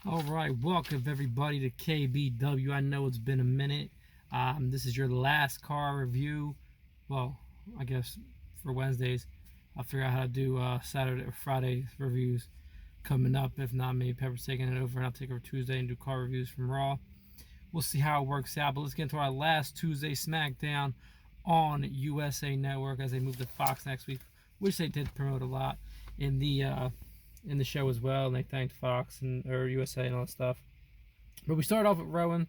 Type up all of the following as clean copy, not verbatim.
All right, welcome everybody to KBW. I know it's been a minute. This is your last car review. Well, I guess for Wednesdays. I'll figure out how to do Saturday or Friday reviews coming up. If not, maybe Pepper's taking it over and I'll take over Tuesday and do car reviews from Raw. We'll see how it works out. But let's get into our last Tuesday Smackdown on USA Network as they move to Fox next week, which they did promote a lot in the show as well, and they thanked Fox and or USA and all that stuff. But we started off with Rowan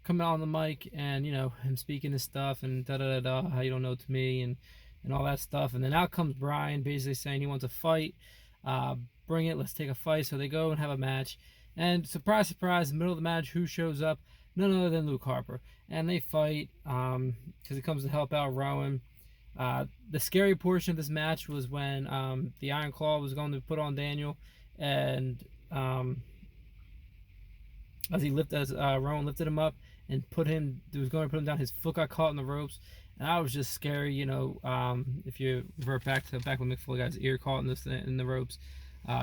coming out on the mic and him speaking his stuff and da da da da, how you don't know to me and all that stuff. And then out comes Brian basically saying he wants a fight. Bring it, let's take a fight. So they go and have a match. And surprise, surprise, in the middle of the match, who shows up? None other than Luke Harper. And they fight because he comes to help out Rowan. The scary portion of this match was when the Iron Claw was going to put on Daniel, and as Rowan lifted him up and was going to put him down, his foot got caught in the ropes, and I was just scary. If you revert back when Mick Foley got his ear caught in the ropes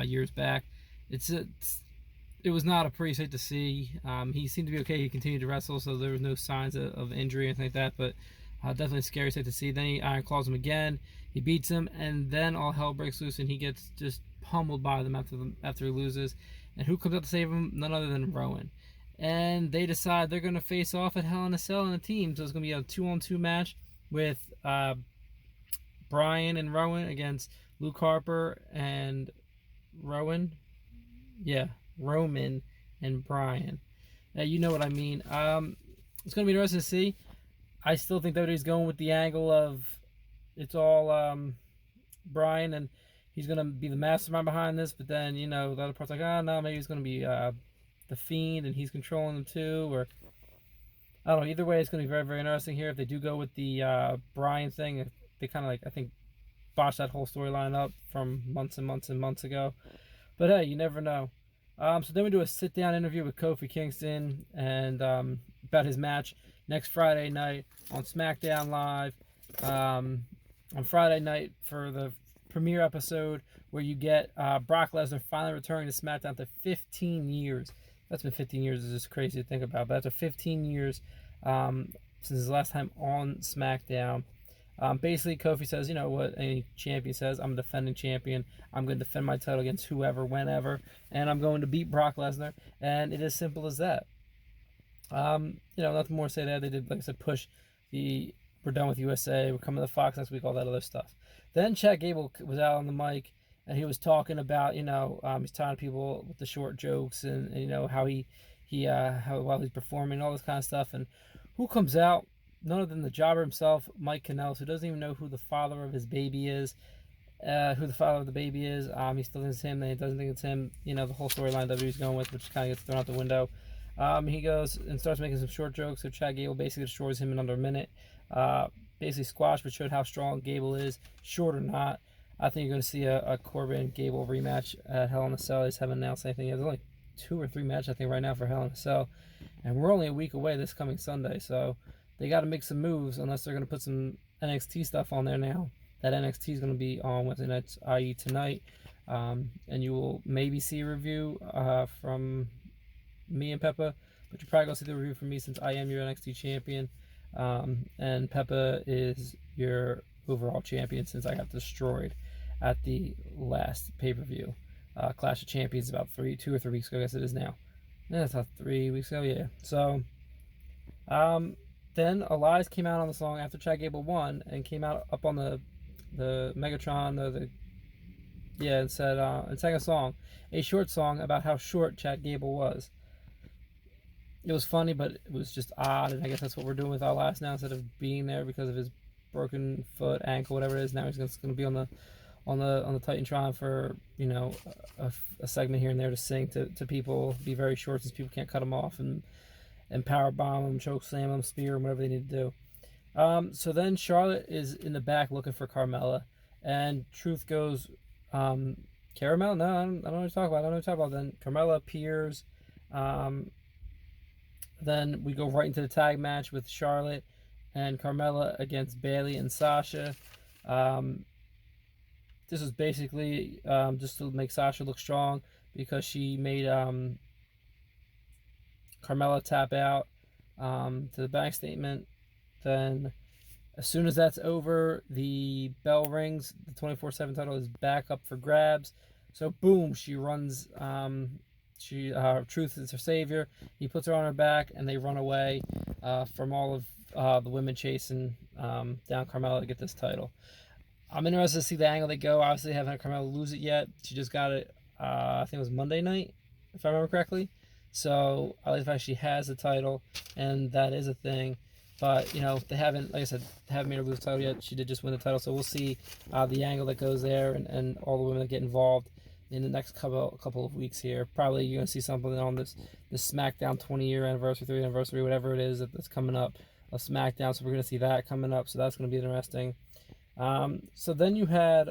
years back, it was not a pretty sight to see. He seemed to be okay. He continued to wrestle, so there was no signs of injury or anything like that, but definitely a scary sight to see. Then he Iron Claws him again. He beats him, and then all hell breaks loose, and he gets just pummeled by them after he loses. And who comes out to save him? None other than Rowan. And they decide they're going to face off at Hell in a Cell in a team. So it's going to be a 2-on-2 match with Brian and Rowan against Luke Harper and Rowan. Yeah, Roman and Brian. You know what I mean. It's going to be interesting to see. I still think WWE's going with the angle of it's all Brian, and he's going to be the mastermind behind this. But then, the other part's like, oh, no, maybe he's going to be the Fiend, and he's controlling them too. Or, I don't know. Either way, it's going to be very, very interesting here. If they do go with the Brian thing, they kind of, I think, botched that whole storyline up from months and months and months ago. But, hey, you never know. So then we do a sit-down interview with Kofi Kingston and about his match next Friday night on Smackdown Live. On Friday night for the premiere episode where you get Brock Lesnar finally returning to SmackDown after 15 years. That's been 15 years. It's just crazy to think about. But after 15 years since his last time on SmackDown. Basically, Kofi says, you know what any champion says, I'm a defending champion. I'm going to defend my title against whoever, whenever, and I'm going to beat Brock Lesnar. And it is simple as that. Nothing more to say there. They did, like I said, push we're done with USA, we're coming to Fox next week, all that other stuff. Then Chad Gable was out on the mic, and he was talking about, he's tired of people with the short jokes and how while he's performing, all this kind of stuff. And who comes out? None other than the jobber himself, Mike Kanellis, who doesn't even know who the father of his baby is. He still thinks it's him, and he doesn't think it's him. The whole storyline WWE's going with, which kind of gets thrown out the window. He goes and starts making some short jokes, so Chad Gable basically destroys him in under a minute. Basically squashed, but showed how strong Gable is, short or not. I think you're going to see a Corbin-Gable rematch at Hell in a Cell. They just haven't announced anything yet. There's only 2 or 3 matches, I think, right now for Hell in a Cell. And we're only a week away this coming Sunday, so they got to make some moves unless they're going to put some NXT stuff on there now. That NXT is going to be on Wednesday nights, i.e. tonight. And you will maybe see a review from me and Peppa, but you're probably going to see the review from me since I am your NXT champion. And Peppa is your overall champion since I got destroyed at the last pay-per-view. Clash of Champions about 2 or 3 weeks ago, I guess it is now. Yeah, it's about 3 weeks ago, yeah. So, then Elias came out on the song after Chad Gable won and came out up on the Megatron, and said and sang a song, a short song about how short Chad Gable was. It was funny, but it was just odd, and I guess that's what we're doing with Elias now. Instead of being there because of his broken foot, ankle, whatever it is, now he's going to be on the Titantron for a segment here and there to sing to people, be very short since people can't cut him off and power bomb him, choke slam him, spear him, whatever they need to do. So then Charlotte is in the back looking for Carmella, and Truth goes, Caramel? No, I don't know what to talk about. Then Carmella appears. Then we go right into the tag match with Charlotte and Carmella against Bayley and Sasha. This is basically just to make Sasha look strong because she made Carmella tap out to the bank statement. Then as soon as that's over, the bell rings. The 24/7 title is back up for grabs. So boom, she runs. Truth is her savior. He puts her on her back, and they run away from all of the women chasing down Carmella to get this title. I'm interested to see the angle they go. Obviously, they haven't had Carmella lose it yet. She just got it. I think it was Monday night, if I remember correctly. So I like the fact she has the title, and that is a thing. But you know, they haven't, like I said, haven't made her lose the title yet. She did just win the title, so we'll see the angle that goes there, and all the women that get involved in the next couple of weeks here. Probably you're gonna see something on this Smackdown 20-year anniversary, 30th anniversary, whatever it is that's coming up of Smackdown. So we're gonna see that coming up. So that's gonna be interesting. So then you had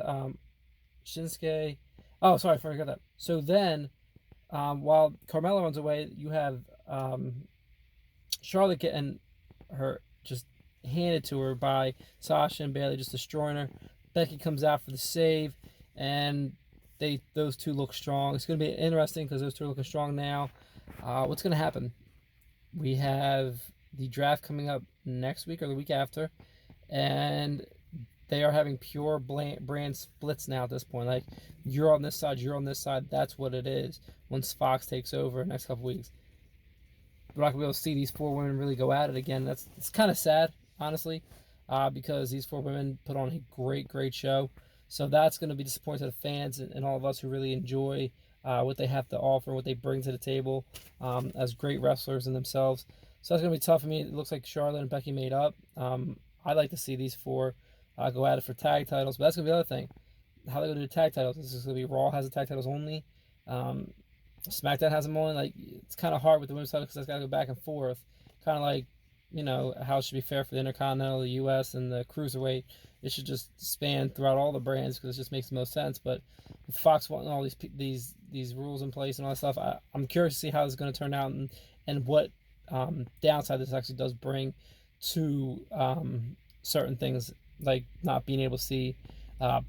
Shinsuke. Oh, sorry, I forgot that. So then, while Carmella runs away, you have Charlotte getting her just handed to her by Sasha and Bayley, just destroying her. Becky comes out for the save, and those two look strong. It's going to be interesting because those two are looking strong now. What's going to happen? We have the draft coming up next week or the week after, and they are having pure brand splits now at this point. Like, you're on this side, you're on this side. That's what it is once Fox takes over the next couple weeks. We're not going to be able to see these four women really go at it again. It's kind of sad, honestly, because these four women put on a great show. So that's going to be disappointing to the fans and all of us who really enjoy what they have to offer, what they bring to the table as great wrestlers in themselves. So that's going to be tough for me. It looks like Charlotte and Becky made up. I'd like to see these four go at it for tag titles, but that's going to be the other thing. How they're going to do tag titles. This is going to be Raw has the tag titles only. SmackDown has them only. Like, it's kind of hard with the women's title because that's got to go back and forth. Kind of like, you know, how it should be fair for the Intercontinental, the U.S., and the Cruiserweight. It should just span throughout all the brands because it just makes the most sense. But with Fox wanting all these rules in place and all that stuff, I'm curious to see how this is going to turn out and what downside this actually does bring to certain things, like not being able to see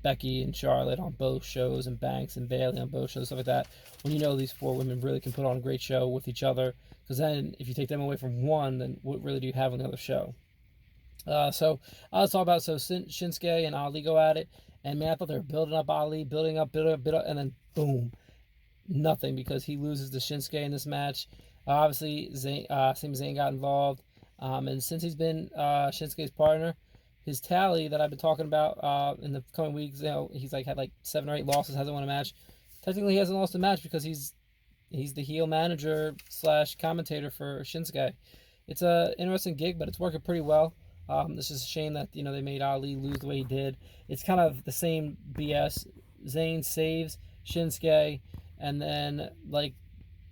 Becky and Charlotte on both shows, and Banks and Bayley on both shows, stuff like that. When you know these four women really can put on a great show with each other, because then if you take them away from one, then what really do you have on the other show? So let's talk about Shinsuke and Ali go at it, and man, I thought they were building up Ali, building up, and then boom, nothing, because he loses to Shinsuke in this match. Obviously, Sami Zayn got involved, and since he's been Shinsuke's partner, his tally that I've been talking about in the coming weeks, you know, he's had 7 or 8 losses, hasn't won a match. Technically, he hasn't lost a match because he's the heel manager / commentator for Shinsuke. It's a interesting gig, but it's working pretty well. This is a shame that, you know, they made Ali lose the way he did. It's kind of the same BS. Zayn saves Shinsuke, and then like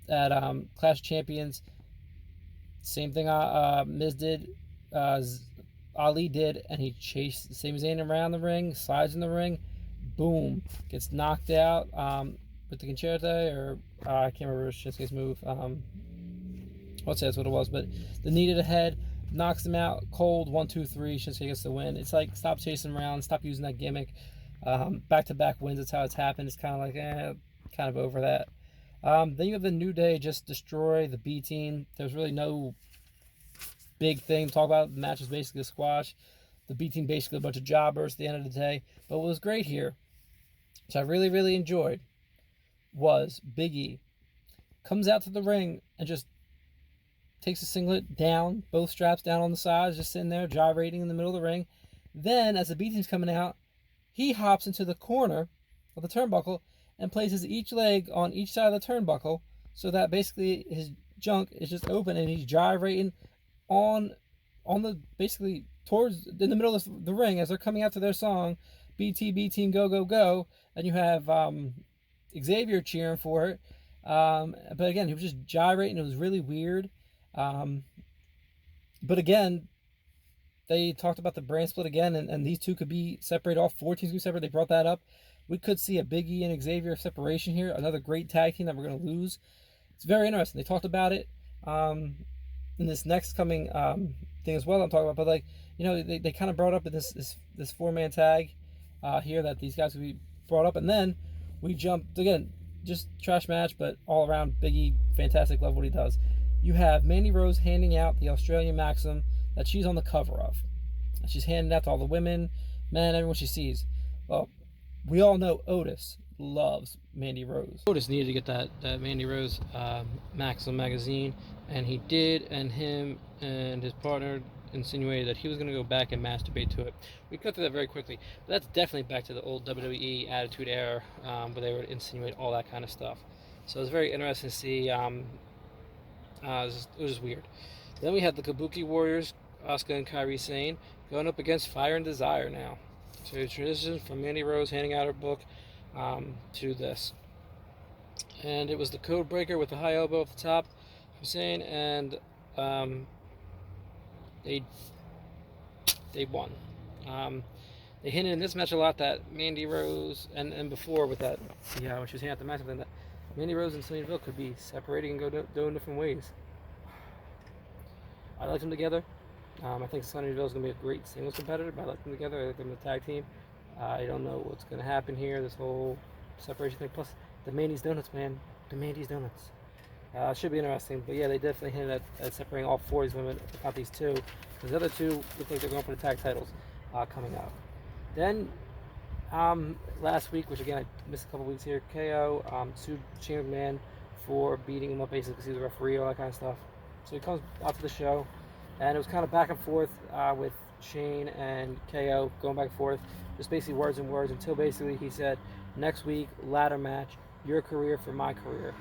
at Clash of Champions, same thing Miz did, Ali did, and he chased Sami Zayn around the ring, slides in the ring, boom, gets knocked out with the concerto, or I can't remember Shinsuke's move. Let's say that's what it was, but the knee to the head knocks him out cold. 1, 2, 3. Shinsuke gets the win. It's like, stop chasing him around, stop using that gimmick. Back-to-back wins. That's how it's happened. It's kind of like, kind of over that. Then you have the New Day just destroy the B team. There's really no big thing to talk about. The match is basically a squash. The B team basically a bunch of jobbers at the end of the day. But what was great here, which I really enjoyed, was Big E comes out to the ring and just takes a singlet down, both straps down on the sides, just sitting there gyrating in the middle of the ring. Then, as the B team's coming out, he hops into the corner of the turnbuckle and places each leg on each side of the turnbuckle, so that basically his junk is just open and he's gyrating on the, basically towards, in the middle of the ring as they're coming out to their song, B team go go go, and you have Xavier cheering for it. But again, he was just gyrating. It was really weird. But again, they talked about the brand split again, and these two could be separated off. 4 teams could be separate. They brought that up. We could see a Big E and Xavier separation here. Another great tag team that we're going to lose. It's very interesting. They talked about it in this next coming thing as well I'm talking about. But, like, you know, they kind of brought up in this 4-man tag here that these guys would be brought up. And then we jumped, again, just trash match, but all around Big E, fantastic. Love what he does. you have Mandy Rose handing out the Australian Maxim that she's on the cover of. And she's handing out to all the women, men, everyone she sees. Well, we all know Otis loves Mandy Rose. Otis needed to get that Mandy Rose Maxim magazine, and he did, and him and his partner insinuated that he was going to go back and masturbate to it. We cut through that very quickly, but that's definitely back to the old WWE Attitude Era, where they would insinuate all that kind of stuff. So it was very interesting to see. It was just weird. Then we had the Kabuki Warriors, Asuka and Kairi Sane, going up against Fire and Desire now. So transition from Mandy Rose handing out her book to this. And it was the Code Breaker with the high elbow at the top, Hussein, and they won. They hinted in this match a lot that Mandy Rose, and before with that, when she was handing out the match, that Mandy Rose and Sonya Deville could be separating and go in different ways. I like them together. I think Sonya Deville is going to be a great singles competitor, but I like them together. I like them in the tag team. I don't know what's going to happen here, this whole separation thing. Plus, the Mandy's Donuts, man. The Mandy's Donuts. Should be interesting. But yeah, they definitely hinted at separating all four of these women, not these two. Because the other two look like they're going for the tag titles coming up. Then, last week, which again, I missed a couple weeks here, KO sued Shane McMahon for beating him up basically because he was a referee, all that kind of stuff. So he comes out to the show, and it was kind of back and forth with Shane and KO going back and forth, just basically words and words, until basically he said, next week, ladder match, your career for my career.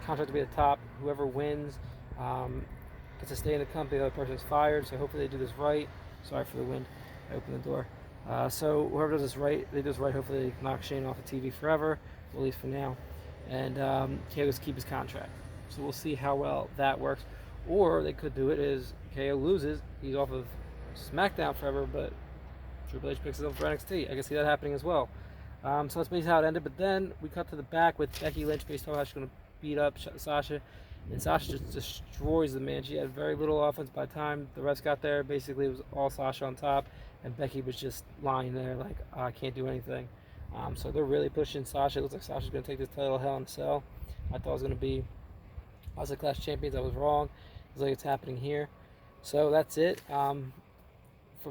Contract to be at the top. Whoever wins gets to stay in the company. The other person's fired, so hopefully they do this right. Sorry for the wind. I opened the door. So whoever does this right, they do this right. Hopefully they knock Shane off the TV forever, at least for now. And KO gets to keep his contract. So we'll see how well that works. Or they could do it is KO loses, he's off of Smackdown forever, but Triple H picks it up for NXT. I can see that happening as well. So that's basically how it ended. But then we cut to the back with Becky Lynch based on how she's going to beat up Sasha. And Sasha just destroys the man. She had very little offense by the time the rest got there. Basically, it was all Sasha on top. And Becky was just lying there like, I can't do anything. So they're really pushing Sasha. It looks like Sasha's going to take this title Hell in a Cell. I thought it was going to be House of Clash Champions. I was wrong. Looks like it's happening here. So that's it. From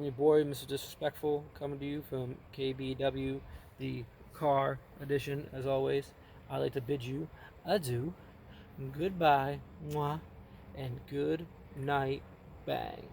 your boy, Mr. Disrespectful, coming to you from KBW, the car edition, as always. I'd like to bid you adieu, goodbye, mwah, and good night, bang.